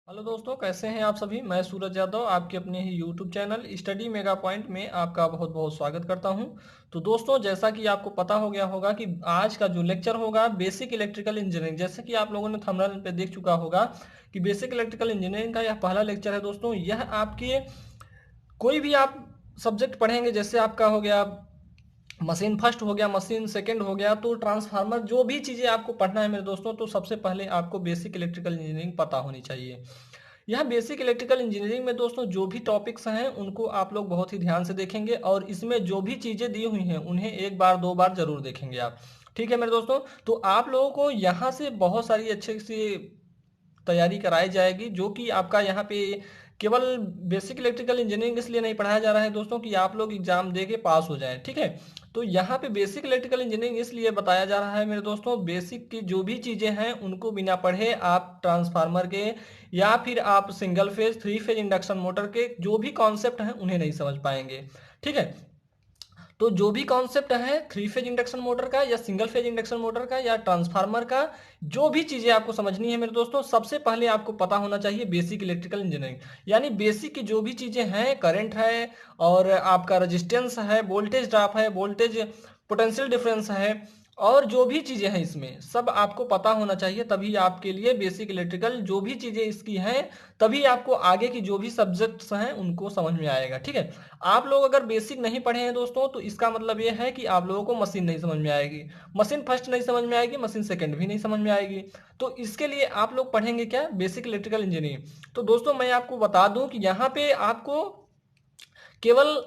Hello दोस्तों, कैसे हैं आप सभी। मैं सूरज यादव आपके अपने ही YouTube channel study mega point में आपका बहुत बहुत स्वागत करता हूं। तो दोस्तों, जैसा कि आपको पता हो गया होगा कि आज का जो लेक्चर होगा बेसिक इलेक्ट्रिकल इंजीनियरिंग, जैसे कि आप लोगों ने थंबनेल पे देख चुका होगा कि बेसिक इलेक्ट्रिकल इंजीनियरिंग का यह पहला लेक्चर है। दोस्तों, यह आपके कोई भी आप सब्जेक्ट पढ़ेंगे, जैसे आपका हो गया मशीन फर्स्ट, हो गया मशीन सेकंड, हो गया तो ट्रांसफार्मर, जो भी चीज़ें आपको पढ़ना है मेरे दोस्तों, तो सबसे पहले आपको बेसिक इलेक्ट्रिकल इंजीनियरिंग पता होनी चाहिए। यह बेसिक इलेक्ट्रिकल इंजीनियरिंग में दोस्तों जो भी टॉपिक्स हैं उनको आप लोग बहुत ही ध्यान से देखेंगे, और इसमें जो भी चीज़ें दी हुई हैं उन्हें एक बार दो बार जरूर देखेंगे आप। ठीक है मेरे दोस्तों, तो आप लोगों को यहाँ से बहुत सारी अच्छे से तैयारी कराई जाएगी, जो कि आपका यहाँ पे केवल बेसिक इलेक्ट्रिकल इंजीनियरिंग इसलिए नहीं पढ़ाया जा रहा है दोस्तों कि आप लोग एग्जाम दे के पास हो जाएं। ठीक है, तो यहाँ पे बेसिक इलेक्ट्रिकल इंजीनियरिंग इसलिए बताया जा रहा है मेरे दोस्तों, बेसिक की जो भी चीज़ें हैं उनको बिना पढ़े आप ट्रांसफार्मर के या फिर आप single phase three phase induction motor के जो भी कॉन्सेप्ट हैं उन्हें नहीं समझ पाएंगे। ठीक है, तो जो भी कॉन्सेप्ट है थ्री फेज इंडक्शन मोटर का या सिंगल फेज इंडक्शन मोटर का या ट्रांसफार्मर का, जो भी चीजें आपको समझनी है मेरे दोस्तों, सबसे पहले आपको पता होना चाहिए बेसिक इलेक्ट्रिकल इंजीनियरिंग। यानी बेसिक की जो भी चीजें हैं, करंट है और आपका रेजिस्टेंस है, वोल्टेज ड्रॉप है, वोल्टेज पोटेंशियल डिफरेंस है, और जो भी चीजें हैं इसमें सब आपको पता होना चाहिए। तभी आपके लिए बेसिक इलेक्ट्रिकल जो भी चीजें इसकी हैं, तभी आपको आगे की जो भी सब्जेक्ट्स हैं उनको समझ में आएगा। ठीक है, आप लोग अगर बेसिक नहीं पढ़े हैं दोस्तों, तो इसका मतलब ये है कि आप लोगों को मशीन नहीं समझ में आएगी, मशीन फर्स्ट नहीं समझ में आएगी, मशीन सेकंड भी नहीं समझ में आएगी। तो इसके लिए आप लोग पढ़ेंगे क्या, बेसिक इलेक्ट्रिकल इंजीनियरिंग। तो दोस्तों मैं आपको बता दूं कि यहाँ पे आपको केवल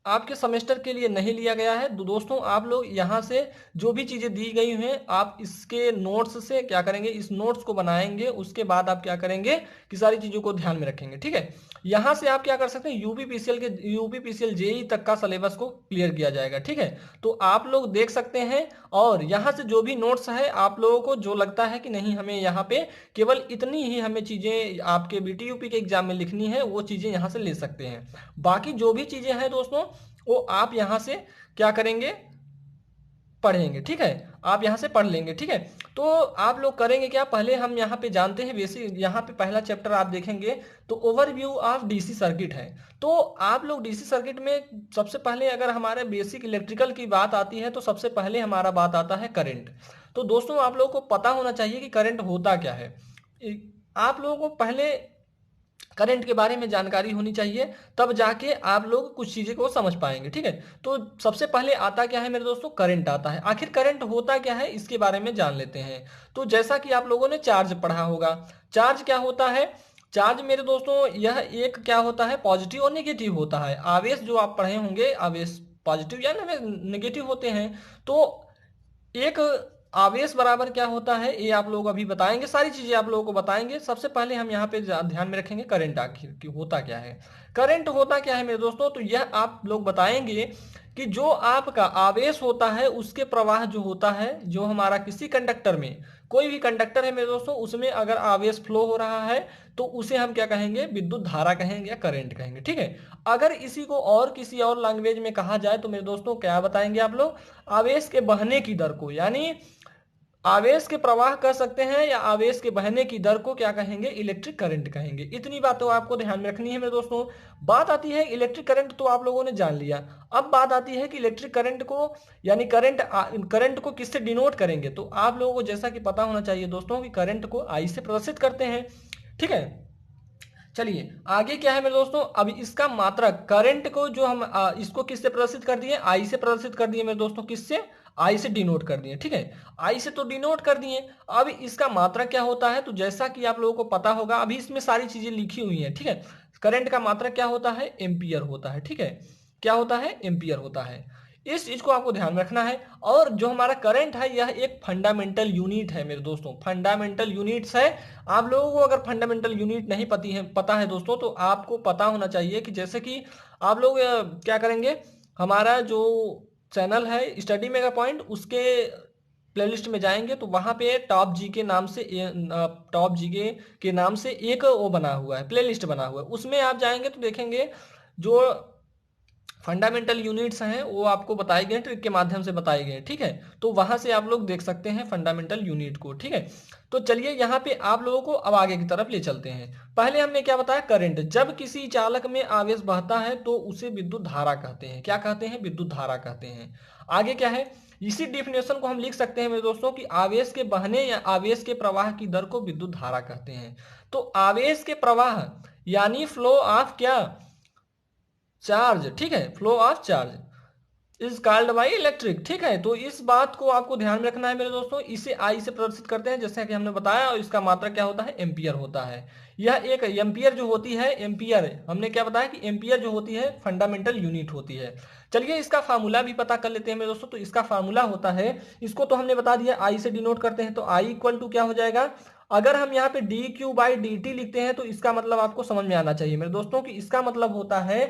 आपके सेमेस्टर के लिए नहीं लिया गया है। दोस्तों आप लोग यहाँ से जो भी चीज़ें दी गई हैं आप इसके नोट्स से क्या करेंगे, इस नोट्स को बनाएंगे, उसके बाद आप क्या करेंगे कि सारी चीज़ों को ध्यान में रखेंगे। ठीक है, यहाँ से आप क्या कर सकते हैं, यूपी पीसीएल जेई तक का सिलेबस को क्लियर किया जाएगा। ठीक है, तो आप लोग देख सकते हैं, और यहाँ से जो भी नोट्स है आप लोगों को जो लगता है कि नहीं हमें यहाँ पे केवल इतनी ही हमें चीज़ें आपके बीटीयूपी के एग्जाम में लिखनी है, वो चीज़ें यहाँ से ले सकते हैं। बाकी जो भी चीजें हैं दोस्तों वो आप यहां से क्या करेंगे, पढ़ेंगे। ठीक है, आप यहां से पढ़ लेंगे। ठीक है, तो आप लोग करेंगे क्या, पहले हम यहां पे जानते हैं बेसिक, यहां पे पहला चैप्टर आप देखेंगे तो ओवरव्यू ऑफ डीसी सर्किट है। तो आप लोग डीसी सर्किट में सबसे पहले अगर हमारे बेसिक इलेक्ट्रिकल की बात आती है तो सबसे पहले हमारा बात आता है करंट। तो दोस्तों आप लोगों को पता होना चाहिए कि करंट होता क्या है। आप लोगों को पहले करंट के बारे में जानकारी होनी चाहिए, तब जाके आप लोग कुछ चीजें को समझ पाएंगे। ठीक है, तो सबसे पहले आता क्या है मेरे दोस्तों, करंट आता है। आखिर करंट होता क्या है इसके बारे में जान लेते हैं। तो जैसा कि आप लोगों ने चार्ज पढ़ा होगा, चार्ज क्या होता है, चार्ज मेरे दोस्तों यह एक क्या होता है, पॉजिटिव और नेगेटिव होता है। आवेश जो आप पढ़े होंगे, आवेश पॉजिटिव या नेगेटिव होते हैं। तो एक आवेश बराबर क्या होता है ये आप लोग अभी बताएंगे, सारी चीजें आप लोगों को बताएंगे। सबसे पहले हम यहाँ पे ध्यान में रखेंगे करंट आखिर कि होता क्या है। करंट होता क्या है मेरे दोस्तों, तो यह आप लोग बताएंगे कि जो आपका आवेश होता है उसके प्रवाह जो होता है, जो हमारा किसी कंडक्टर में, कोई भी कंडक्टर है मेरे दोस्तों, उसमें अगर आवेश फ्लो हो रहा है तो उसे हम क्या कहेंगे, विद्युत धारा कहेंगे या करंट कहेंगे। ठीक है, अगर इसी को और किसी और लैंग्वेज में कहा जाए तो मेरे दोस्तों क्या बताएंगे आप लोग, आवेश के बहने की दर को, यानी आवेश के प्रवाह कह सकते हैं या आवेश के बहने की दर को क्या कहेंगे, इलेक्ट्रिक करंट कहेंगे। इतनी बात तो आपको ध्यान में रखनी है मेरे दोस्तों। बात आती है इलेक्ट्रिक करंट, तो आप लोगों ने जान लिया। अब बात आती है कि इलेक्ट्रिक करंट को यानी करंट को किससे डिनोट करेंगे। तो आप लोगों को जैसा कि पता होना चाहिए दोस्तों कि करंट को आई से प्रदर्शित करते हैं। ठीक है, चलिए आगे क्या है मेरे दोस्तों, अब इसका मात्रक करंट को जो हम इसको किससे प्रदर्शित कर दिए, आई से प्रदर्शित कर दिए मेरे दोस्तों, किससे, आई से डिनोट कर दिए। ठीक है, आई से तो डिनोट कर दिए। अब इसका मात्रक क्या होता है, तो जैसा कि आप लोगों को पता होगा, अभी इसमें सारी चीजें लिखी हुई हैं। ठीक है, करंट का मात्रक क्या होता है, एम्पियर होता है। ठीक है, क्या होता है, एम्पियर होता है। इस चीज को आपको ध्यान में रखना है। और जो हमारा करंट है यह एक फंडामेंटल यूनिट है मेरे दोस्तों, फंडामेंटल यूनिट्स है। आप लोगों को अगर फंडामेंटल यूनिट नहीं पता है दोस्तों, तो आपको पता होना चाहिए कि जैसे कि आप लोग क्या करेंगे, हमारा जो चैनल है स्टडी मेगा पॉइंट, उसके प्लेलिस्ट में जाएंगे तो वहां पे टॉप जी के नाम से टॉप जी के नाम से एक वो बना हुआ है, प्लेलिस्ट बना हुआ है। उसमें आप जाएंगे तो देखेंगे जो फंडामेंटल यूनिट्स हैं वो आपको बताए गए, ट्रिक के माध्यम से बताए गए, ठीक है। तो वहां से आप लोग देख सकते हैं फंडामेंटल यूनिट को, ठीक है। तो चलिए यहाँ पे आप लोगों को अब आगे की तरफ ले चलते हैं। पहले हमने क्या बताया, करंट। जब किसी चालक में आवेश बहता है तो उसे विद्युत धारा कहते हैं। क्या कहते हैं? विद्युत धारा कहते हैं। आगे क्या है, इसी डिफिनेशन को हम लिख सकते हैं मेरे दोस्तों कि आवेश के बहने या आवेश के प्रवाह की दर को विद्युत धारा कहते हैं। तो आवेश के प्रवाह यानी फ्लो ऑफ क्या, चार्ज, ठीक है, flow of charge is called by electric, ठीक है। तो इस बात को आपको ध्यान में रखना है मेरे दोस्तों। इसे आई से प्रदर्शित करते हैं जैसे कि हमने बताया, और इसका मात्रक क्या होता है, एम्पियर होता है। यह एक एम्पियर जो होती है, एम्पियर हमने क्या बताया कि एम्पियर जो होती है फंडामेंटल यूनिट होती है। चलिए इसका फार्मूला भी पता कर लेते हैं मेरे दोस्तों। तो इसका फार्मूला होता है, इसको तो हमने बता दिया, आई से डिनोट करते हैं। तो आई इक्वल टू क्या हो जाएगा, अगर हम यहाँ पे D Q by D T लिखते हैं तो इसका मतलब आपको समझ में आना चाहिए मेरे दोस्तों कि इसका मतलब होता है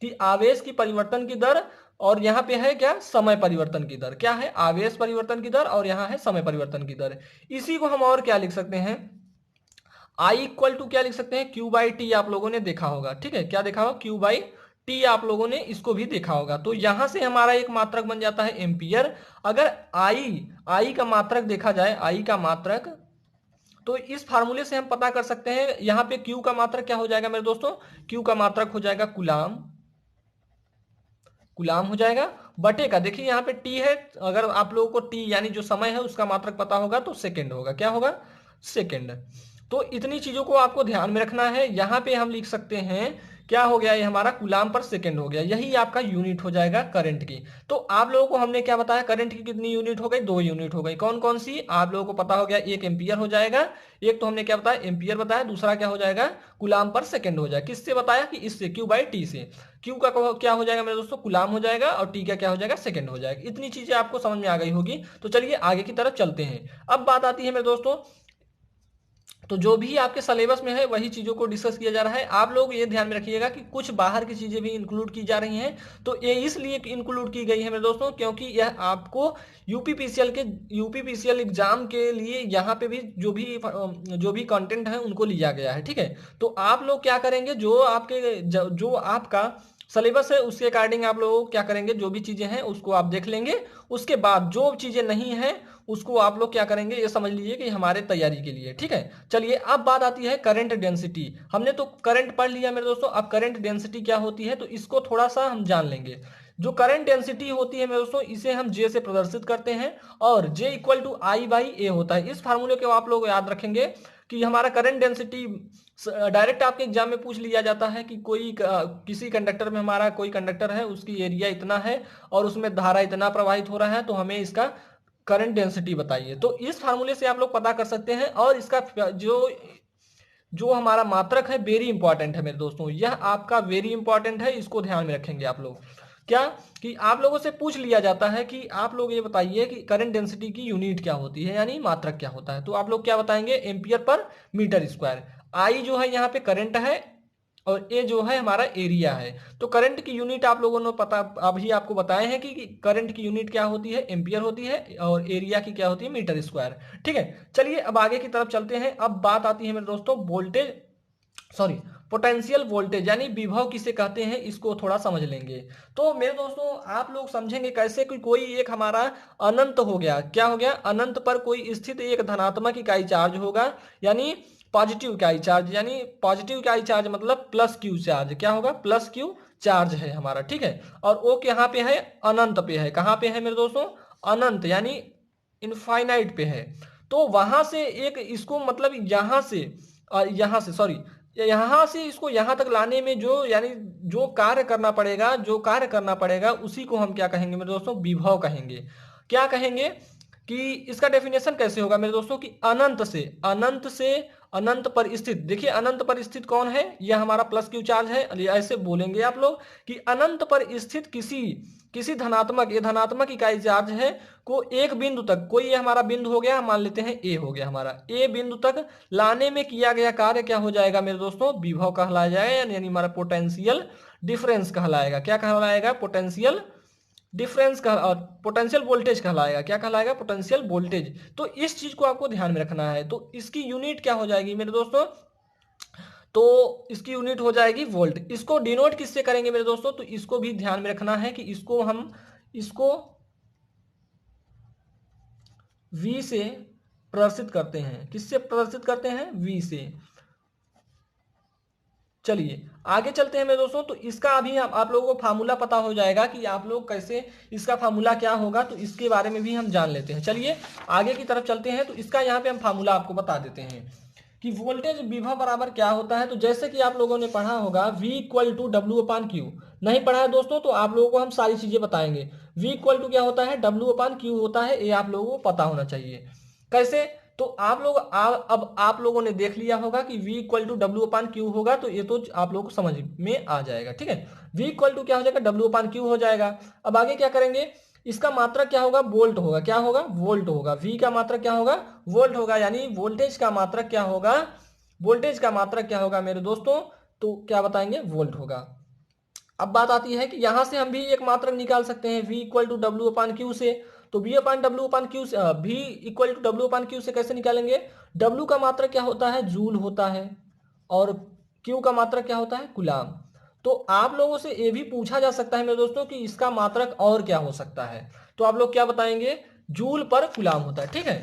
कि आवेश की परिवर्तन की दर, और यहाँ पे है क्या, समय परिवर्तन की दर। क्या है, आवेश परिवर्तन की दर, और यहाँ है समय परिवर्तन की दर। इसी को हम और क्या लिख सकते हैं, आई इक्वल टू क्या लिख सकते हैं, क्यू बाई टी। आप लोगों ने देखा होगा, ठीक है, क्या देखा होगा, क्यू बाई टी आप लोगों ने इसको भी देखा होगा। तो यहां से हमारा एक मात्रक बन जाता है एम्पियर। अगर आई का मात्रक देखा जाए, आई का मात्रक, तो इस फार्मूले से हम पता कर सकते हैं। यहाँ पे क्यू का मात्रक क्या हो जाएगा मेरे दोस्तों, क्यू का मात्रक हो जाएगा कुलाम, गुलाम हो जाएगा बटे का, देखिए यहाँ पे टी है, अगर आप लोगों को टी यानी जो समय है उसका मात्रक पता होगा तो सेकंड होगा। क्या होगा, सेकंड। तो इतनी चीजों को आपको ध्यान में रखना है। यहाँ पे हम लिख सकते हैं, क्या हो गया, ये हमारा कुलाम पर सेकंड हो गया, यही आपका यूनिट हो जाएगा करंट की। तो आप लोगों को हमने क्या बताया, करंट की कितनी यूनिट हो गई, 2 यूनिट हो गई। कौन कौन सी, आप लोगों को पता हो गया, एक एम्पियर हो जाएगा, एक तो हमने क्या बताया, एम्पियर बताया, दूसरा क्या हो जाएगा, कुलाम पर सेकंड हो जाएगा। किससे बताया कि इससे, क्यू बाई टी से। क्यू का क्या हो जाएगा मेरे दोस्तों, गुलाम हो जाएगा, और टी का क्या हो जाएगा, सेकंड हो जाएगा। इतनी चीजें आपको समझ में आ गई होगी। तो चलिए आगे की तरफ चलते हैं। अब बात आती है मेरे दोस्तों, तो जो भी आपके सिलेबस में है वही चीजों को डिस्कस किया जा रहा है। आप लोग ये ध्यान में रखिएगा कि कुछ बाहर की चीजें भी इंक्लूड की जा रही हैं। तो ये इसलिए इंक्लूड की गई है मेरे दोस्तों क्योंकि यह आपको यूपीपीसीएल एग्जाम के लिए यहाँ पे भी जो भी कंटेंट है उनको लिया गया है, ठीक है। तो आप लोग क्या करेंगे, जो आपका सिलेबस है उसके अकॉर्डिंग आप लोग क्या करेंगे, जो भी चीजें हैं उसको आप देख लेंगे। उसके बाद जो चीजें नहीं है उसको आप लोग क्या करेंगे, ये समझ लीजिए कि हमारे तैयारी के लिए, ठीक है। चलिए अब बात आती है करंट डेंसिटी। हमने तो करंट पढ़ लिया मेरे दोस्तों, अब करंट डेंसिटी क्या होती है तो इसको थोड़ा सा हम जान लेंगे। जो करंट डेंसिटी होती है मेरे दोस्तों, इसे हम जे से प्रदर्शित करते हैं, और J equal to I by ए होता है। इस फार्मूले को आप लोग याद रखेंगे कि हमारा करंट डेंसिटी डायरेक्ट आपके एग्जाम में पूछ लिया जाता है कि किसी कंडक्टर में, हमारा कोई कंडक्टर है, उसकी एरिया इतना है और उसमें धारा इतना प्रवाहित हो रहा है, तो हमें इसका करंट डेंसिटी बताइए। तो इस फार्मूले से आप लोग पता कर सकते हैं। और इसका जो जो हमारा मात्रक है वेरी इंपॉर्टेंट है मेरे दोस्तों, यह आपका वेरी इंपॉर्टेंट है, इसको ध्यान में रखेंगे आप लोग। क्या कि आप लोगों से पूछ लिया जाता है कि आप लोग ये बताइए कि करंट डेंसिटी की यूनिट क्या होती है, यानी मात्रक क्या होता है। तो आप लोग क्या बताएंगे, एम्पियर पर मीटर स्क्वायर। आई जो है यहाँ पे करंट है, और ए जो है हमारा एरिया है। तो करंट की यूनिट आप लोगों ने पता अभी आपको बताए हैं कि करंट की यूनिट क्या होती है, एम्पियर होती है, और एरिया की क्या होती है, मीटर स्क्वायर, ठीक है। चलिए अब आगे की तरफ चलते हैं। अब बात आती है मेरे दोस्तों वोल्टेज, सॉरी, पोटेंशियल वोल्टेज यानी विभव किसे कहते हैं, इसको थोड़ा समझ लेंगे। तो मेरे दोस्तों आप लोग समझेंगे कैसे कि कोई एक हमारा अनंत हो गया, क्या हो गया, अनंत पर कोई स्थित एक धनात्मक इकाई चार्ज होगा, यानी पॉजिटिव इकाई चार्ज, यानी पॉजिटिव इकाई चार्ज मतलब प्लस क्यू चार्ज। क्या होगा, प्लस क्यू चार्ज है हमारा, ठीक है। और वो यहाँ पे है, अनंत पे है। कहाँ पे है मेरे दोस्तों, अनंत यानी इनफाइनाइट पे है। तो वहां से एक इसको मतलब यहाँ से सॉरी, यहाँ से इसको यहाँ तक लाने में जो यानी जो कार्य करना पड़ेगा उसी को हम क्या कहेंगे मेरे दोस्तों, विभव कहेंगे। क्या कहेंगे कि इसका डेफिनेशन कैसे होगा मेरे दोस्तों कि अनंत से अनंत पर स्थित, देखिए अनंत पर स्थित कौन है, यह हमारा प्लस क्यू चार्ज है। ऐसे बोलेंगे आप लोग कि अनंत पर स्थित किसी धनात्मक, ये धनात्मक इकाई चार्ज है को एक बिंदु तक, कोई ये हमारा बिंदु हो गया, मान लेते हैं ए हो गया हमारा, ए बिंदु तक लाने में किया गया कार्य क्या हो जाएगा मेरे दोस्तों, विभव कहलाया जाएगा, यानी हमारा पोटेंशियल डिफरेंस कहलाएगा। क्या कहलाएगा, पोटेंशियल डिफरेंस का, और पोटेंशियल वोल्टेज कहलाएगा। क्या कहलाएगा, पोटेंशियल वोल्टेज। तो इस चीज को आपको ध्यान में रखना है। तो इसकी यूनिट क्या हो जाएगी मेरे दोस्तों, तो इसकी यूनिट हो जाएगी वोल्ट। इसको डिनोट किससे करेंगे मेरे दोस्तों, तो इसको भी ध्यान में रखना है कि इसको V से प्रदर्शित करते हैं। किससे प्रदर्शित करते हैं, V से। चलिए आगे चलते हैं मेरे दोस्तों। तो इसका अभी आप लोगों को फार्मूला पता हो जाएगा कि आप लोग कैसे, इसका फार्मूला क्या होगा, तो इसके बारे में भी हम जान लेते हैं। चलिए आगे की तरफ चलते हैं। तो इसका यहाँ पे हम फार्मूला आपको बता देते हैं कि वोल्टेज विभव बराबर क्या होता है। तो जैसे कि आप लोगों ने पढ़ा होगा V इक्वल टू W/Q। नहीं पढ़ा है दोस्तों तो आप लोगों को हम सारी चीजें बताएंगे। V इक्वल टू क्या होता है, W/Q होता है, ये आप लोगों को पता होना चाहिए। कैसे, तो अब आप लोगों ने देख लिया होगा कि V इक्वल टू W/Q होगा, तो ये तो आप लोगों को समझ में आ जाएगा। ठीक है, V इक्वल टू क्या हो जाएगा, W/Q हो जाएगा। अब आगे क्या करेंगे, इसका मात्रक क्या होगा, वोल्ट होगा। क्या होगा, वोल्ट होगा। V का मात्रक क्या होगा, वोल्ट होगा, यानी वोल्टेज का मात्रक क्या होगा, वोल्टेज का मात्रक क्या होगा मेरे दोस्तों, तो क्या बताएंगे, वोल्ट होगा। अब बात आती है कि यहां से हम भी एक मात्रक निकाल सकते हैं V इक्वल टू W/Q से। तो V/W/Q से V इक्वल टू W/Q से कैसे निकालेंगे, W का मात्रक क्या होता है, जूल होता है, और Q का मात्रक क्या होता है, कुलाम। तो आप लोगों से ये भी पूछा जा सकता है मेरे दोस्तों कि इसका मात्रक और क्या हो सकता है, तो आप लोग क्या बताएंगे, जूल पर कुलाम होता है। ठीक है,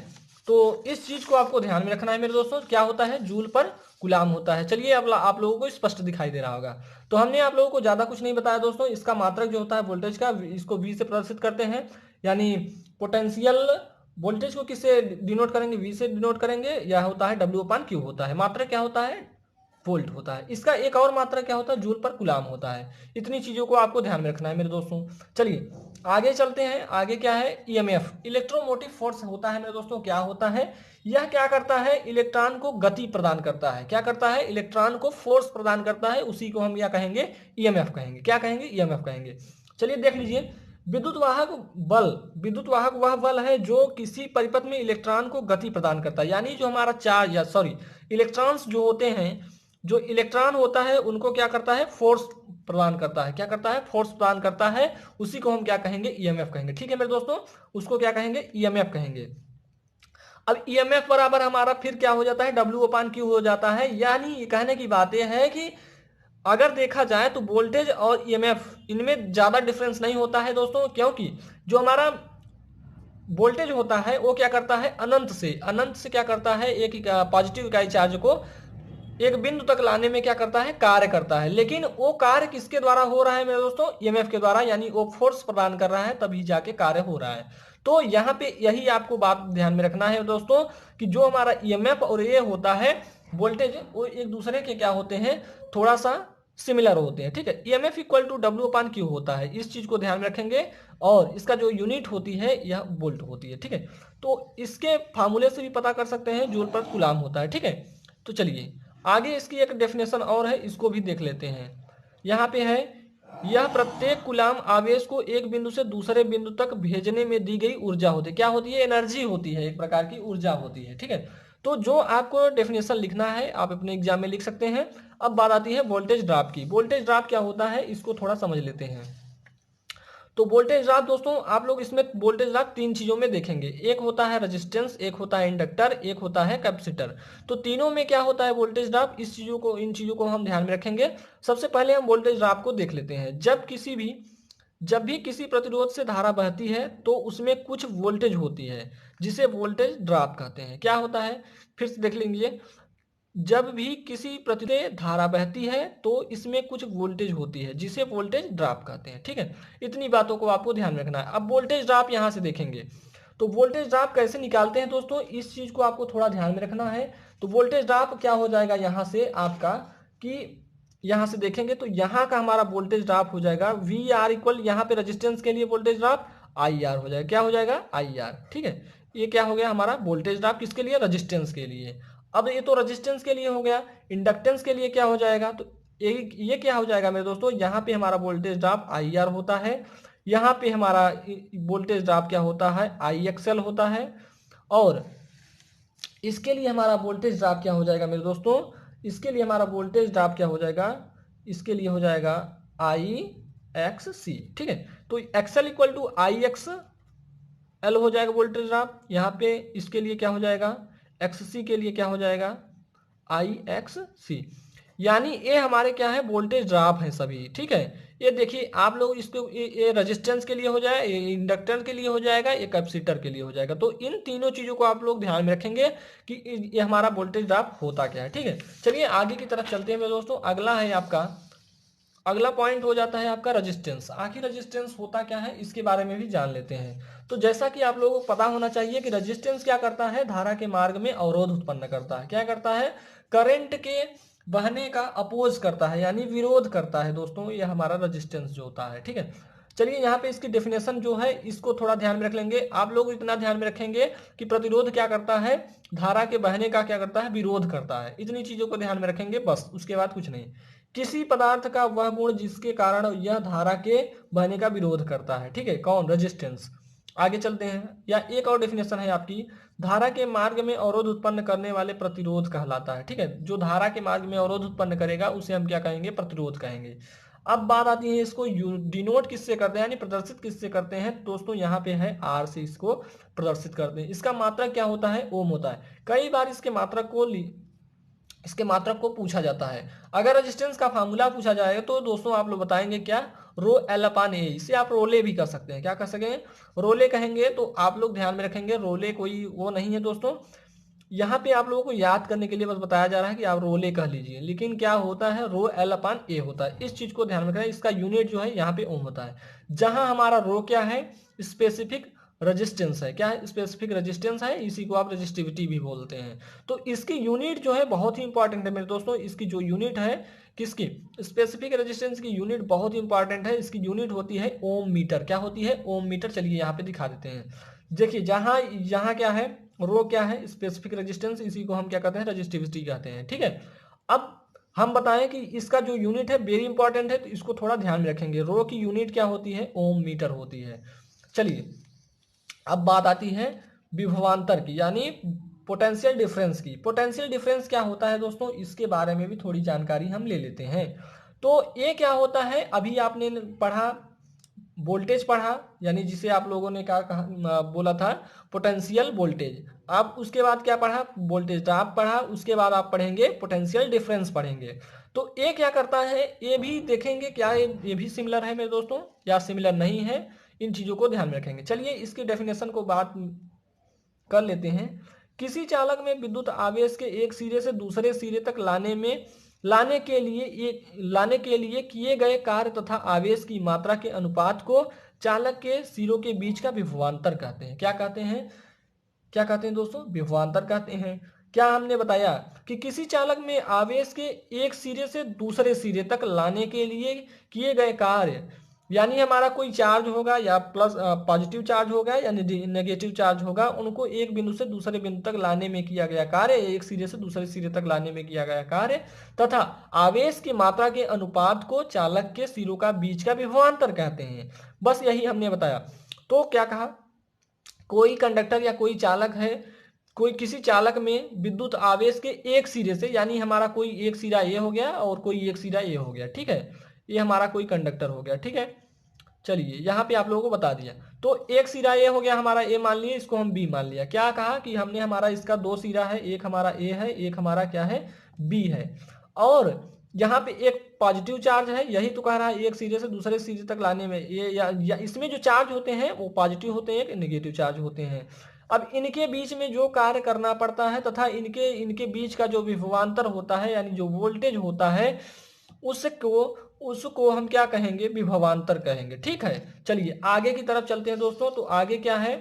तो इस चीज को आपको ध्यान में रखना है मेरे दोस्तों, क्या होता है, जूल पर गुलाम होता है। चलिए अब आप लोगों को स्पष्ट दिखाई दे रहा होगा। तो हमने आप लोगों को ज्यादा कुछ नहीं बताया दोस्तों। इसका मात्रक जो होता है वोल्टेज का, इसको V से प्रदर्शित करते हैं, यानी पोटेंशियल वोल्टेज को किससे डिनोट करेंगे, V से डिनोट करेंगे। यह होता है W/Q होता है। मात्रक क्या होता है, वोल्ट होता है। इसका एक और मात्रा क्या होता है, जूल पर गुलाम होता है। इतनी चीजों को आपको ध्यान में रखना है मेरे दोस्तों। चलिए आगे चलते हैं। आगे क्या है, EMF, इलेक्ट्रोमोटिव फोर्स होता है मेरे दोस्तों। क्या होता है, यह क्या करता है, इलेक्ट्रॉन को गति प्रदान करता है। क्या करता है, इलेक्ट्रॉन को फोर्स प्रदान करता है, उसी को हम क्या कहेंगे, EMF कहेंगे। क्या कहेंगे, EMF कहेंगे। चलिए देख लीजिए, विद्युत वाहक बल, विद्युत वाहक वह बल है जो किसी परिपथ में इलेक्ट्रॉन को गति प्रदान करता है। यानी जो हमारा चार्ज या सॉरी इलेक्ट्रॉन्स जो होते हैं, जो इलेक्ट्रॉन होता है उनको क्या करता है, फोर्स प्रदान करता है। क्या करता है, फोर्स प्रदान करता है, उसी को हम क्या कहेंगे, EMF कहेंगे। ठीक है मेरे दोस्तों, उसको क्या कहेंगे, EMF कहेंगे। अब EMF बराबर हमारा फिर क्या हो जाता है, W/Q हो जाता है। यानी कहने की बात यह है कि अगर देखा जाए तो वोल्टेज और EMF इनमें ज्यादा डिफरेंस नहीं होता है दोस्तों, क्योंकि जो हमारा वोल्टेज होता है वो क्या करता है, अनंत से क्या करता है, एक पॉजिटिव इकाई चार्ज को एक बिंदु तक लाने में क्या करता है, कार्य करता है। लेकिन वो कार्य किसके द्वारा हो रहा है मेरे दोस्तों, EMF के द्वारा, यानी वो फोर्स प्रदान कर रहा है, तभी जाके कार्य हो रहा है। तो यहाँ पे यही आपको बात ध्यान में रखना है दोस्तों, कि जो हमारा EMF और ये होता है वोल्टेज, वो एक दूसरे के क्या होते हैं, थोड़ा सा सिमिलर होते हैं। ठीक है, EMF इक्वल टू W/Q होता है, इस चीज को ध्यान में रखेंगे। और इसका जो यूनिट होती है यह वोल्ट होती है। ठीक है, तो इसके फार्मूले से भी पता कर सकते हैं, जूल पर कूलाम होता है। ठीक है, तो चलिए आगे इसकी एक डेफिनेशन और है, इसको भी देख लेते हैं। यहाँ पे है, यह प्रत्येक कुलाम आवेश को एक बिंदु से दूसरे बिंदु तक भेजने में दी गई ऊर्जा होती है। क्या होती है, एनर्जी होती है, एक प्रकार की ऊर्जा होती है। ठीक है, तो जो आपको डेफिनेशन लिखना है आप अपने एग्जाम में लिख सकते हैं। अब बात आती है वोल्टेज ड्रॉप की। वोल्टेज ड्रॉप क्या होता है, इसको थोड़ा समझ लेते हैं। तो वोल्टेज ड्रॉप दोस्तों, आप लोग इसमें वोल्टेज ड्रॉप तीन चीजों में देखेंगे, एक होता है रेजिस्टेंस, एक होता है इंडक्टर, एक होता है कैपेसिटर। तो तीनों में क्या होता है वोल्टेज ड्रॉप, इन चीजों को हम ध्यान में रखेंगे। सबसे पहले हम वोल्टेज ड्रॉप को देख लेते हैं। जब भी किसी प्रतिरोध से धारा बहती है तो उसमें कुछ वोल्टेज होती है, जिसे वोल्टेज ड्रॉप कहते हैं। क्या होता है, फिर से देख लीजिए, जब भी किसी प्रतिरोध से धारा बहती है तो इसमें कुछ वोल्टेज होती है, जिसे वोल्टेज ड्रॉप कहते हैं। ठीक है, इतनी बातों को आपको ध्यान में रखना है। अब वोल्टेज ड्रॉप यहां से देखेंगे, तो वोल्टेज ड्रॉप कैसे निकालते हैं दोस्तों, इस चीज को आपको थोड़ा ध्यान में रखना है। तो वोल्टेज ड्रॉप क्या हो जाएगा यहां से आपका, कि यहां से देखेंगे तो यहां का हमारा वोल्टेज ड्रॉप हो जाएगा VR इक्वल, यहाँ पे रेजिस्टेंस के लिए वोल्टेज ड्रॉप IR हो जाएगा। क्या हो जाएगा, IR। ठीक है, ये क्या हो गया हमारा वोल्टेज ड्रॉप, किसके लिए, रेजिस्टेंस के लिए। अब ये तो रेजिस्टेंस के लिए हो गया। इंडक्टेंस के लिए क्या हो जाएगा, तो ये क्या हो जाएगा मेरे दोस्तों, यहाँ पे हमारा वोल्टेज ड्रॉप IR होता है, यहाँ पे हमारा वोल्टेज ड्रॉप क्या होता है, IXL होता है। और इसके लिए हमारा वोल्टेज ड्रॉप क्या हो जाएगा मेरे दोस्तों, इसके लिए हमारा वोल्टेज ड्रॉप क्या हो जाएगा, इसके लिए हो जाएगा IXC। ठीक है, तो XL इक्वल टू IXL हो जाएगा वोल्टेज ड्रॉप। यहाँ पे इसके लिए क्या हो जाएगा, XC के लिए क्या हो जाएगा, IXC। यानी ये हमारे क्या है, वोल्टेज ड्रॉप है सभी, ठीक है। ये देखिए आप लोग इसको, ये रेजिस्टेंस के लिए हो जाए, ये इंडक्टर के लिए हो जाएगा, ये कैपेसिटर के लिए हो जाएगा। तो इन तीनों चीजों को आप लोग ध्यान में रखेंगे कि ये हमारा वोल्टेज ड्रॉप होता क्या है, ठीक है। चलिए आगे की तरफ चलते हैं मेरे दोस्तों। अगला है आपका, अगला पॉइंट हो जाता है आपका रेजिस्टेंस। आखिर रेजिस्टेंस होता क्या है, इसके बारे में भी जान लेते हैं। तो जैसा कि आप लोगों को पता होना चाहिए कि रेजिस्टेंस क्या करता है, धारा के मार्ग में अवरोध उत्पन्न करता है। क्या करता है, करंट के बहने का अपोज करता है, यानी विरोध करता है दोस्तों, ये हमारा रेजिस्टेंस जो होता है, ठीक है। चलिए यहाँ पे इसकी डेफिनेशन जो है इसको थोड़ा ध्यान में रख लेंगे। आप लोग इतना ध्यान में रखेंगे कि प्रतिरोध क्या करता है, धारा के बहने का क्या करता है, विरोध करता है। इतनी चीजों को ध्यान में रखेंगे बस, उसके बाद कुछ नहीं। किसी पदार्थ का वह गुण जिसके कारण यह धारा के बहने का विरोध करता है, ठीक है, कौन, रेजिस्टेंस। आगे चलते हैं। या एक और डेफिनेशन है आपकी, धारा के मार्ग में अवरोध उत्पन्न करने वाले प्रतिरोध कहलाता है, ठीक है। जो धारा के मार्ग में अवरोध उत्पन्न करेगा उसे हम क्या कहेंगे, प्रतिरोध कहेंगे। अब बात आती है इसको डिनोट किससे करते हैं, यानी प्रदर्शित किससे करते हैं दोस्तों। यहाँ पे है आर से इसको प्रदर्शित करते हैं। इसका मात्रक क्या होता है, ओम होता है। कई बार इसके मात्रक को पूछा जाता है। अगर रेजिस्टेंस का फार्मूला पूछा जाएगा तो दोस्तों आप लोग बताएंगे क्या, रो एल अपान ए। इसे आप रोले भी कर सकते हैं, क्या कर सकते हैं, रोले कहेंगे। तो आप लोग ध्यान में रखेंगे, रोले कोई वो नहीं है दोस्तों। यहाँ पे आप लोगों को याद करने के लिए बस बताया जा रहा है कि आप रोले कह लीजिए, लेकिन क्या होता है, रो एल अपान ए होता है। इस चीज को ध्यान में रखें। इसका यूनिट जो है यहाँ पे ओम होता है। जहां हमारा रो क्या है, स्पेसिफिक रेजिस्टेंस है। क्या है, स्पेसिफिक रेजिस्टेंस है, इसी को आप रेजिस्टिविटी भी बोलते हैं। तो इसकी यूनिट जो है बहुत ही इंपॉर्टेंट है मेरे दोस्तों। इसकी जो यूनिट है, किसकी, स्पेसिफिक रेजिस्टेंस की यूनिट बहुत ही इंपॉर्टेंट है। इसकी यूनिट होती है ओम मीटर। क्या होती है, ओम मीटर। चलिए यहाँ पे दिखा देते हैं। देखिए जहां यहाँ क्या है, रो क्या है, स्पेसिफिक रेजिस्टेंस, इसी को हम क्या कहते हैं, रेजिस्टिविटी कहते हैं, ठीक है। अब हम बताएं कि इसका जो यूनिट है वेरी इंपॉर्टेंट है, तो इसको थोड़ा ध्यान में रखेंगे। रो की यूनिट क्या होती है, ओम मीटर होती है। चलिए अब बात आती है विभवांतर की, यानी पोटेंशियल डिफरेंस की। पोटेंशियल डिफरेंस क्या होता है दोस्तों, इसके बारे में भी थोड़ी जानकारी हम ले लेते हैं। तो ये क्या होता है, अभी आपने पढ़ा, वोल्टेज पढ़ा, यानी जिसे आप लोगों ने क्या कहा, बोला था पोटेंशियल वोल्टेज। आप उसके बाद क्या पढ़ा, वोल्टेज ड्रॉप पढ़ा। उसके बाद आप पढ़ेंगे पोटेंशियल डिफरेंस पढ़ेंगे। तो ये क्या करता है, ये भी देखेंगे क्या ये भी सिमिलर है मेरे दोस्तों या सिमिलर नहीं है। इन चीजों को ध्यान में रखेंगे। चलिए इसकी डेफिनेशन को बात कर लेते हैं। किसी चालक में विद्युत आवेश के एक सिरे से दूसरे सिरे तक लाने के लिए किए गए कार्य तथा आवेश की मात्रा के अनुपात को चालक के सिरों के बीच का विभवांतर कहते हैं। क्या कहते हैं, क्या कहते हैं दोस्तों, विभवांतर कहते हैं। क्या हमने बताया कि किसी चालक में आवेश के एक सिरे से दूसरे सिरे तक लाने के लिए किए गए कार्य, यानी हमारा कोई चार्ज होगा या प्लस पॉजिटिव चार्ज होगा या नेगेटिव चार्ज होगा, उनको एक बिंदु से दूसरे बिंदु तक लाने में किया गया कार्य, एक सिरे से दूसरे सिरे तक लाने में किया गया कार्य तथा आवेश की मात्रा के अनुपात को चालक के सिरों का बीच का विभवांतर कहते हैं। बस यही हमने बताया। तो क्या कहा, कोई कंडक्टर या कोई चालक है, कोई किसी चालक में विद्युत आवेश के एक सिरे से, यानी हमारा कोई एक सिरा ये हो गया और कोई एक सिरा ये हो गया, ठीक है, ये हमारा कोई कंडक्टर हो गया, ठीक है। चलिए यहाँ पे आप लोगों को बता दिया। तो एक सिरा ए हो गया हमारा, ए मान लिया, इसको हम बी मान लिया। क्या कहा कि हमने हमारा इसका दो सिरा है, एक हमारा ए है, एक हमारा क्या है, बी है। और यहाँ पे एक पॉजिटिव चार्ज है, यही तो कह रहा है एक सिरे से दूसरे सिरे तक लाने में, ये या इसमें जो चार्ज होते हैं वो पॉजिटिव होते हैं, नेगेटिव चार्ज होते हैं। अब इनके बीच में जो कार्य करना पड़ता है तथा इनके बीच का जो विभवांतर होता है, यानी जो वोल्टेज होता है, उसको उसको हम क्या कहेंगे, विभवांतर कहेंगे, ठीक है। चलिए आगे की तरफ चलते हैं दोस्तों। तो आगे क्या है,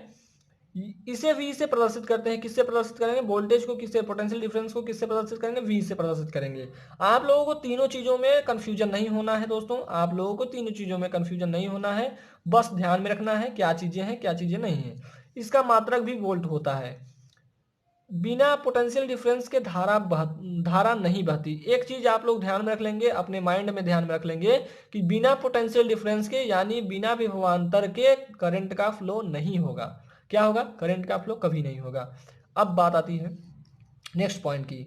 इसे वी से प्रदर्शित करते हैं। किससे प्रदर्शित करेंगे, वोल्टेज को किससे, पोटेंशियल डिफरेंस को किससे प्रदर्शित करेंगे, वी से प्रदर्शित करेंगे। आप लोगों को तीनों चीजों में कंफ्यूजन नहीं होना है दोस्तों, आप लोगों को तीनों चीजों में कंफ्यूजन नहीं होना है। बस ध्यान में रखना है क्या चीजें हैं क्या चीजें नहीं है। इसका मात्रक भी वोल्ट होता है। बिना पोटेंशियल डिफरेंस के धारा नहीं बहती। एक चीज आप लोग ध्यान में रख लेंगे, अपने माइंड में ध्यान में रख लेंगे कि बिना पोटेंशियल डिफरेंस के, यानी बिना विभवांतर के करंट का फ्लो नहीं होगा। क्या होगा, करंट का फ्लो कभी नहीं होगा। अब बात आती है नेक्स्ट पॉइंट की।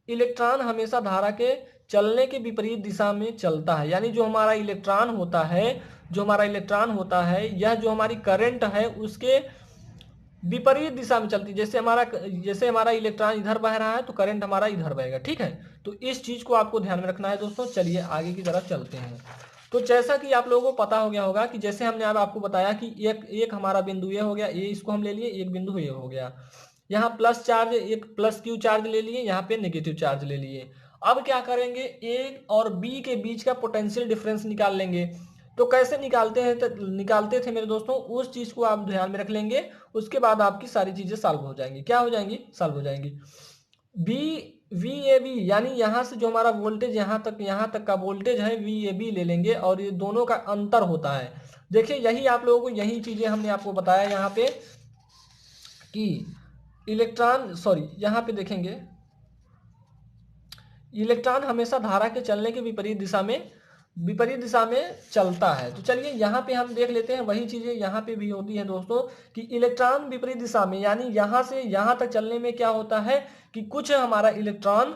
इलेक्ट्रॉन हमेशा धारा के चलने के विपरीत दिशा में चलता है, यानी जो हमारा इलेक्ट्रॉन होता है, यह जो हमारी करंट है उसके विपरीत दिशा में चलती है। जैसे हमारा इलेक्ट्रॉन इधर बह रहा है तो करंट हमारा इधर बहेगा, ठीक है। तो इस चीज को आपको ध्यान में रखना है दोस्तों। चलिए आगे की तरफ चलते हैं। तो जैसा कि आप लोगों को पता हो गया होगा कि जैसे हमने अब आपको बताया कि एक हमारा बिंदु ये हो गया, ये इसको हम ले लिए, एक बिंदु ये हो गया, यहाँ प्लस चार्ज, एक प्लस क्यू चार्ज ले लिए, यहाँ पे नेगेटिव चार्ज ले लिए। अब क्या करेंगे, ए और बी के बीच का पोटेंशियल डिफरेंस निकाल लेंगे। तो कैसे निकालते हैं, तो निकालते थे मेरे दोस्तों, उस चीज को आप ध्यान में रख लेंगे। उसके बाद आपकी सारी चीजें सॉल्व हो जाएंगी। क्या हो जाएंगी, सॉल्व हो जाएंगी। बी वी ए बी यानी यहाँ से जो हमारा वोल्टेज यहाँ तक का वोल्टेज है वी ए बी ले लेंगे, और ये दोनों का अंतर होता है। देखिए यही आप लोगों को यही चीजें हमने आपको बताया यहाँ पे कि इलेक्ट्रॉन, सॉरी यहाँ पे देखेंगे, इलेक्ट्रॉन हमेशा धारा के चलने के विपरीत दिशा में चलता है। तो चलिए यहाँ पे हम देख लेते हैं, वही चीजें यहाँ पे भी होती हैं दोस्तों कि इलेक्ट्रॉन विपरीत दिशा में, यानी यहाँ से यहाँ तक चलने में क्या होता है कि कुछ हमारा इलेक्ट्रॉन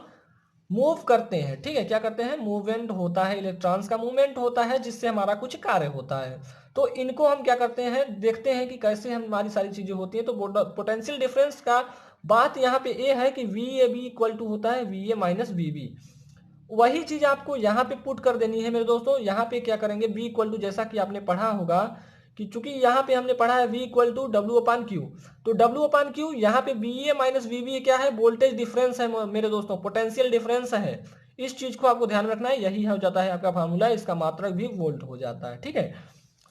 मूव करते हैं। ठीक है, क्या करते हैं, मूवमेंट होता है, इलेक्ट्रॉन्स का मूवमेंट होता है, जिससे हमारा कुछ कार्य होता है। तो इनको हम क्या करते हैं, देखते हैं कि कैसे हमारी सारी चीजें होती हैं। तो पोटेंशियल डिफरेंस का बात यहाँ पे ये है कि V A B equal to होता है V A minus V B. वही चीज आपको यहाँ पे पुट कर देनी है मेरे दोस्तों। यहाँ पे क्या करेंगे, v इक्वल टू, जैसा कि आपने पढ़ा होगा कि चूंकि यहाँ पे हमने पढ़ा है v equal to W upon Q, तो डब्ल्यू अपान क्यू यहाँ पे V A minus V B क्या है, वोल्टेज डिफरेंस है मेरे दोस्तों, पोटेंशियल डिफरेंस है। इस चीज को आपको ध्यान रखना है, यही हो जाता है आपका फार्मूला, इसका मात्रक भी वोल्ट हो जाता है। ठीक है,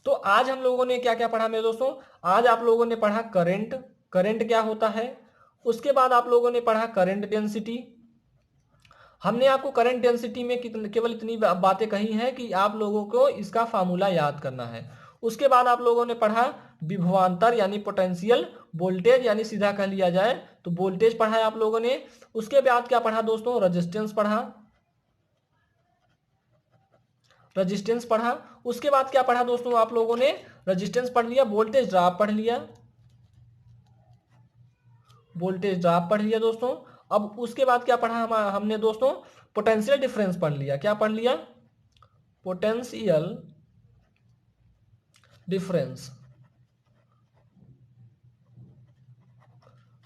तो आज हम लोगों ने क्या क्या पढ़ा मेरे दोस्तों, आज आप लोगों ने पढ़ा करंट, करंट क्या होता है। उसके बाद आप लोगों ने पढ़ा करंट डेंसिटी। हमने आपको करंट डेंसिटी में केवल इतनी बातें कही हैं कि आप लोगों को इसका फार्मूला याद करना है। उसके बाद आप लोगों ने पढ़ा विभवांतर यानी पोटेंशियल, वोल्टेज यानी सीधा कह लिया जाए तो वोल्टेज पढ़ा है आप लोगों ने। उसके बाद क्या पढ़ा दोस्तों, रेजिस्टेंस पढ़ा, रेजिस्टेंस पढ़ा। उसके बाद क्या पढ़ा दोस्तों, आप लोगों ने रेजिस्टेंस पढ़ लिया, वोल्टेज ड्रॉप पढ़ लिया, वोल्टेज ड्रॉप पढ़ लिया दोस्तों। अब उसके बाद क्या पढ़ा हमने दोस्तों, पोटेंशियल डिफरेंस पढ़ लिया। क्या पढ़ लिया, पोटेंशियल डिफरेंस।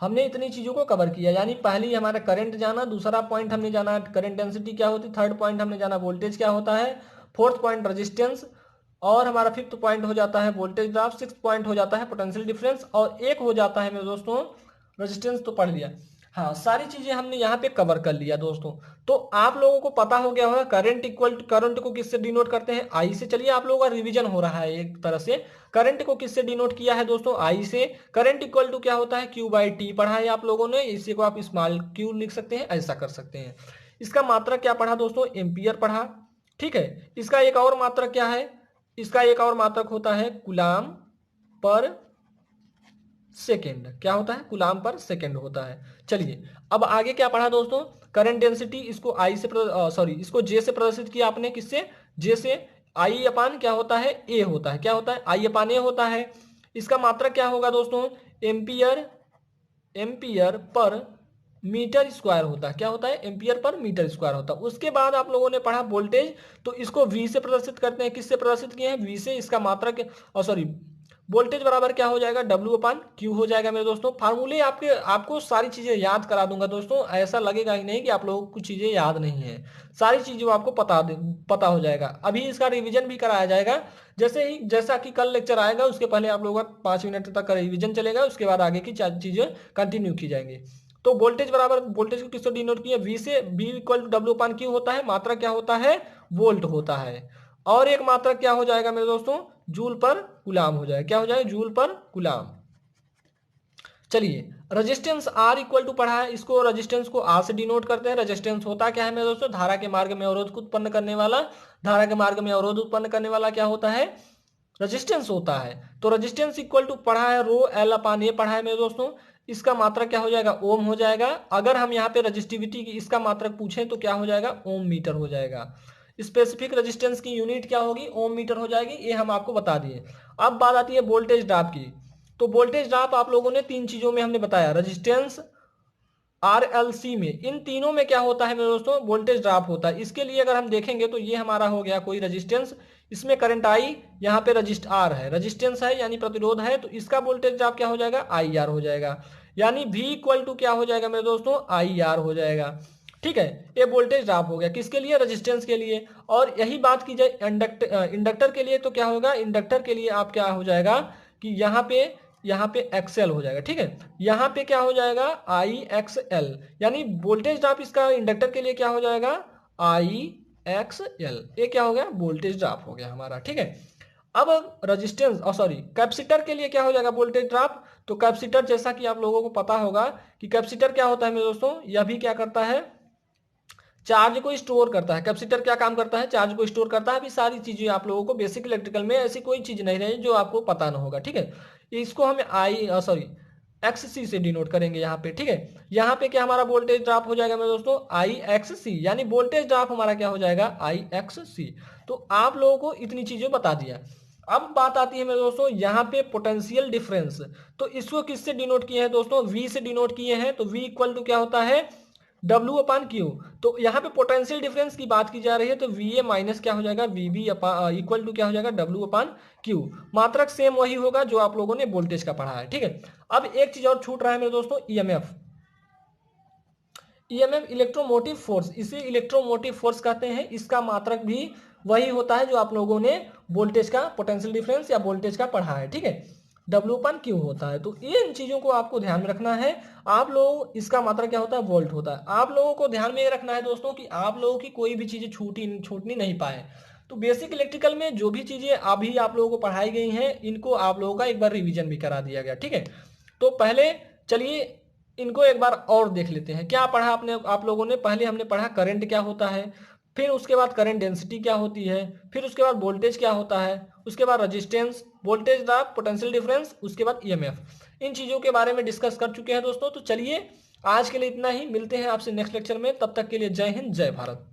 हमने इतनी चीजों को कवर किया, यानी पहली हमारा करंट जाना, दूसरा पॉइंट हमने जाना करंट डेंसिटी क्या होती है, थर्ड पॉइंट हमने जाना वोल्टेज क्या होता है, फोर्थ पॉइंट रेजिस्टेंस, और हमारा फिफ्थ पॉइंट हो जाता है वोल्टेज ड्रॉप, सिक्स पॉइंट हो जाता है पोटेंशियल डिफरेंस, और एक हो जाता है मेरे दोस्तों रेजिस्टेंस। तो पढ़ लिया। हाँ, सारी चीजें हमने यहाँ पे कवर कर लिया दोस्तों। तो आप लोगों को पता हो गया होगा करंट इक्वल, करंट को किससे डिनोट करते हैं, आई से। चलिए आप लोगों का रिवीजन हो रहा है एक तरह से। करंट को किससे डिनोट किया है दोस्तों, आई से। करंट इक्वल टू क्या होता है, क्यू बाई टी पढ़ा है आप लोगों ने, इसी को आप स्मॉल क्यू लिख सकते हैं, ऐसा कर सकते हैं। इसका मात्रक क्या पढ़ा दोस्तों, एम्पियर पढ़ा। ठीक है, इसका एक और मात्रक क्या है, इसका एक और मात्रक होता है कूलाम पर सेकेंड। क्या होता है, कूलाम पर सेकेंड होता है। चलिए अब आगे क्या पढ़ा दोस्तों, करंट डेंसिटी, इसको आई से सॉरी इसको जे से प्रदर्शित किया आपने, किससे, जे से। आई अपान क्या होता है, ए होता है। क्या होता है, आई अपान ए होता है। इसका मात्रक क्या होगा दोस्तों, ampere, ampere per metre square होता है। क्या होता है, एम्पियर पर मीटर स्क्वायर होता है। उसके बाद आप लोगों ने पढ़ा वोल्टेज, तो इसको वी से प्रदर्शित करते हैं। किससे प्रदर्शित किए हैं, वी से। इसका मात्रक, सॉरी वोल्टेज बराबर क्या हो जाएगा, W अपान क्यू हो जाएगा मेरे दोस्तों। फार्मूले आपको सारी चीजें याद करा दूंगा दोस्तों, ऐसा लगेगा ही नहीं कि आप लोगों को कुछ चीजें याद नहीं है, सारी चीजें आपको पता हो जाएगा। अभी इसका रिवीजन भी कराया जाएगा, जैसा कि कल लेक्चर आएगा उसके पहले आप लोगों का 5 मिनट तक का रिवीजन चलेगा, उसके बाद आगे की चीजें कंटिन्यू की जाएंगी। तो वोल्टेज बराबर, वोल्टेज को किससे डिनोट किया, वी से। V equal to W upon Q होता है, मात्रा क्या होता है, वोल्ट होता है। और एक मात्रा क्या हो जाएगा मेरे दोस्तों, जूल पर कूलाम हो जाएगा। क्या हो जाएगा, जूल पर कूलाम। चलिए रेजिस्टेंस आर इक्वल टू पढ़ा है, इसको रेजिस्टेंस को आर से डिनोट करते हैं। रेजिस्टेंस होता क्या है मेरे दोस्तों, धारा के मार्ग में अवरोध को उत्पन्न करने वाला, धारा के मार्ग में अवरोध उत्पन्न करने वाला क्या होता है, रेजिस्टेंस होता है। तो रेजिस्टेंस इक्वल टू पढ़ा है रो एल अपान ए पढ़ा है मेरे दोस्तों। इसका मात्रक क्या हो जाएगा, ओम हो जाएगा। अगर हम यहाँ पे रजिस्टिविटी की इसका मात्रक पूछें तो क्या हो जाएगा, ओम मीटर हो जाएगा। स्पेसिफिक रेजिस्टेंस की यूनिट क्या होगी, ओम मीटर हो जाएगी, ये हम आपको बता दिए। अब बात आती है वोल्टेज ड्रॉप की। तो वोल्टेज ड्रॉप आप लोगों ने 3 चीजों में हमने बताया, रेजिस्टेंस, आरएलसी में, इन तीनों में क्या होता है मेरे दोस्तों, वोल्टेज ड्रॉप होता है। इसके लिए अगर हम देखेंगे तो ये हमारा हो गया कोई रेजिस्टेंस, इसमें करंट आई, यहाँ पे आर है, रेजिस्टेंस है यानी प्रतिरोध है, तो इसका वोल्टेज ड्रॉप क्या हो जाएगा, आई आर हो जाएगा। यानी V इक्वल टू क्या हो जाएगा मेरे दोस्तों, आई आर हो जाएगा। ठीक है, ये वोल्टेज ड्रॉप हो गया किसके लिए, रेजिस्टेंस के लिए। और यही बात की जाए इंडक्टर के लिए तो क्या होगा, इंडक्टर के लिए आप क्या हो जाएगा कि यहाँ पे एक्सएल हो जाएगा। ठीक है, यहाँ पे क्या हो जाएगा आई एक्स एल, यानी वोल्टेज ड्रॉप इसका इंडक्टर के लिए क्या हो जाएगा आई एक्स एल, ये क्या हो गया वोल्टेज ड्रॉप हो गया हमारा। ठीक है, अब रेजिस्टेंस और सॉरी कैपेसिटर के लिए क्या हो जाएगा वोल्टेज ड्रॉप। तो कैपेसिटर जैसा कि आप लोगों को पता होगा कि कैपेसिटर क्या होता है मेरे दोस्तों, यह भी क्या करता है, चार्ज को स्टोर करता है। कैपेसिटर क्या काम करता है, चार्ज को स्टोर करता है। अभी सारी चीजें आप लोगों को बेसिक इलेक्ट्रिकल में ऐसी कोई चीज नहीं रही जो आपको पता ना होगा। ठीक है, इसको हम आई सॉरी एक्स सी से डिनोट करेंगे यहाँ पे। ठीक है, यहाँ पे क्या हमारा वोल्टेज ड्रॉप हो जाएगा मेरे दोस्तों आई एक्स सी, यानी वोल्टेज ड्रॉप हमारा क्या हो जाएगा आई एक्स सी। तो आप लोगों को इतनी चीजें बता दिया। अब बात आती है मेरे दोस्तों यहाँ पे पोटेंशियल डिफरेंस। तो इसको किससे डिनोट किए हैं दोस्तों, वी से डिनोट किए हैं। तो वी इक्वल टू क्या होता है डब्ल्यू अपान क्यू। तो यहाँ पे पोटेंशियल डिफरेंस की बात की जा रही है, तो वी ए माइनस क्या हो जाएगा वी बी इक्वल टू क्या हो जाएगा डब्ल्यू अपान क्यू। मात्रक सेम वही होगा जो आप लोगों ने वोल्टेज का पढ़ा है। ठीक है, अब एक चीज और छूट रहा है मेरे दोस्तों, ईएमएफ। ईएमएफ इलेक्ट्रोमोटिव फोर्स, इसे इलेक्ट्रोमोटिव फोर्स कहते हैं। इसका मात्रक भी वही होता है जो आप लोगों ने वोल्टेज का पोटेंशियल डिफरेंस या वोल्टेज का पढ़ा है। ठीक है, डब्ल्यू अपन क्यू होता है। तो इन चीजों को आपको ध्यान में रखना है। आप लोग इसका मात्रा क्या होता है वोल्ट होता है। आप लोगों को ध्यान में ये रखना है दोस्तों कि आप लोगों की कोई भी चीजें छूटनी नहीं पाए। तो बेसिक इलेक्ट्रिकल में जो भी चीजें अभी आप लोगों को पढ़ाई गई हैं, इनको आप लोगों का एक बार रिवीजन भी करा दिया गया। ठीक है, तो पहले चलिए इनको एक बार और देख लेते हैं। क्या पढ़ा आपने, आप लोगों ने, पहले हमने पढ़ा करंट क्या होता है, फिर उसके बाद करंट डेंसिटी क्या होती है, फिर उसके बाद वोल्टेज क्या होता है, उसके बाद resistance, voltage drop, potential difference, उसके बाद ईएमएफ। इन चीजों के बारे में डिस्कस कर चुके हैं दोस्तों। तो चलिए आज के लिए इतना ही, मिलते हैं आपसे नेक्स्ट लेक्चर में। तब तक के लिए जय हिंद जय भारत।